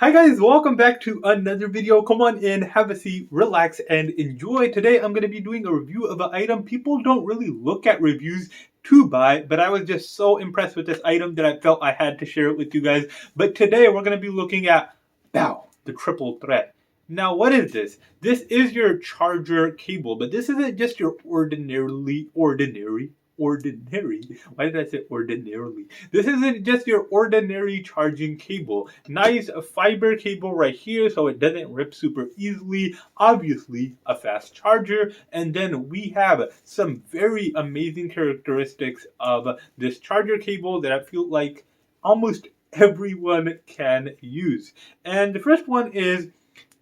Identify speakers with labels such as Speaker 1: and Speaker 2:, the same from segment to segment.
Speaker 1: Hi guys, welcome back to another video. Come on in, have a seat, relax, and enjoy. Today I'm going to be doing a review of an item people don't really look at reviews to buy, but I was just so impressed with this item that I felt I had to share it with you guys. But today we're going to be looking at BOW, the triple threat. Now what is this? This is your charger cable, but this isn't just your ordinary. Why did I say ordinarily? This isn't just your ordinary charging cable. Nice fiber cable right here so it doesn't rip super easily. Obviously a fast charger. And then we have some very amazing characteristics of this charger cable that I feel like almost everyone can use. And the first one is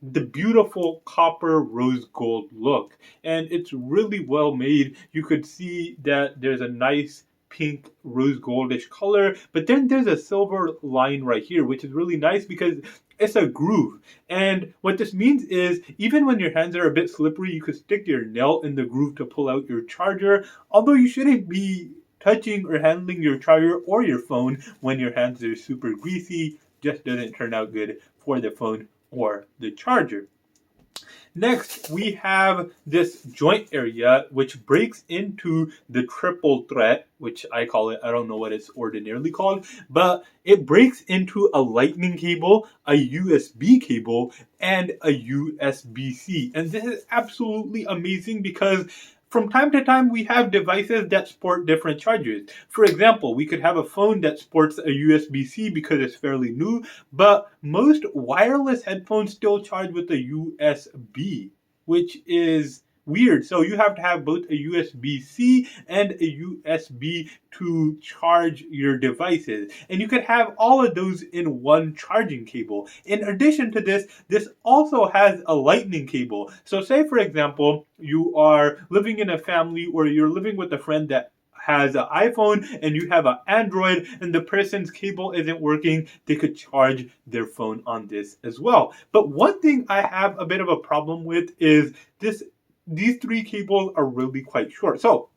Speaker 1: the beautiful copper rose gold look, and it's really well made. You could see that there's a nice pink rose goldish color, but then there's a silver line right here, which is really nice because it's a groove. And what this means is even when your hands are a bit slippery, you could stick your nail in the groove to pull out your charger, although you shouldn't be touching or handling your charger or your phone when your hands are super greasy. Just doesn't turn out good for the phone or the charger. Next, we have this joint area which breaks into the triple threat, which I call it, I don't know what it's ordinarily called, but it breaks into a lightning cable, a USB cable, and a USB-C. And this is absolutely amazing because from time to time, we have devices that sport different chargers. For example, we could have a phone that sports a USB-C because it's fairly new, but most wireless headphones still charge with a USB, which is weird. So you have to have both a USB-C and a USB to charge your devices. And you could have all of those in one charging cable. In addition to this, this also has a lightning cable. So say, for example, you are living in a family or you're living with a friend that has an iPhone and you have an Android and the person's cable isn't working, they could charge their phone on this as well. But one thing I have a bit of a problem with is these three cables are really quite short. So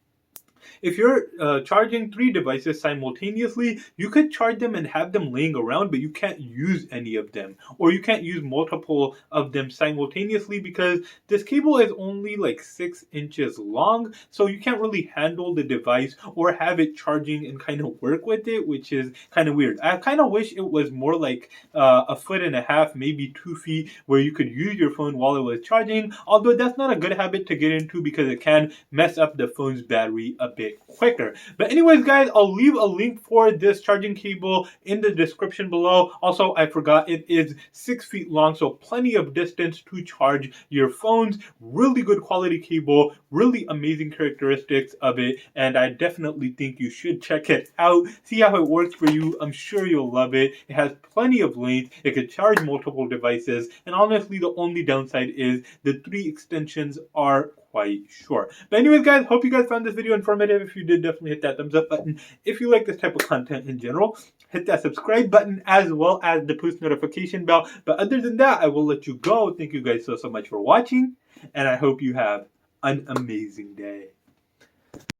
Speaker 1: if you're charging three devices simultaneously, you could charge them and have them laying around, but you can't use any of them. Or you can't use multiple of them simultaneously because this cable is only like 6 inches long, so you can't really handle the device or have it charging and kind of work with it, which is kind of weird. I kind of wish it was more like a foot and a half, maybe 2 feet, where you could use your phone while it was charging, although that's not a good habit to get into because it can mess up the phone's battery a bit quicker. But anyways, guys, I'll leave a link for this charging cable in the description below. Also, I forgot, it is 6 feet long, so plenty of distance to charge your phones. Really good quality cable, really amazing characteristics of it, and I definitely think you should check it out. See how it works for you. I'm sure you'll love it. It has plenty of length. It could charge multiple devices, and honestly, the only downside is the 3 extensions are quite short. But anyways, guys, hope you guys found this video informative. If you did, definitely hit that thumbs up button. If you like this type of content in general, hit that subscribe button as well as the post notification bell. But other than that, I will let you go. Thank you guys so much for watching, and I hope you have an amazing day.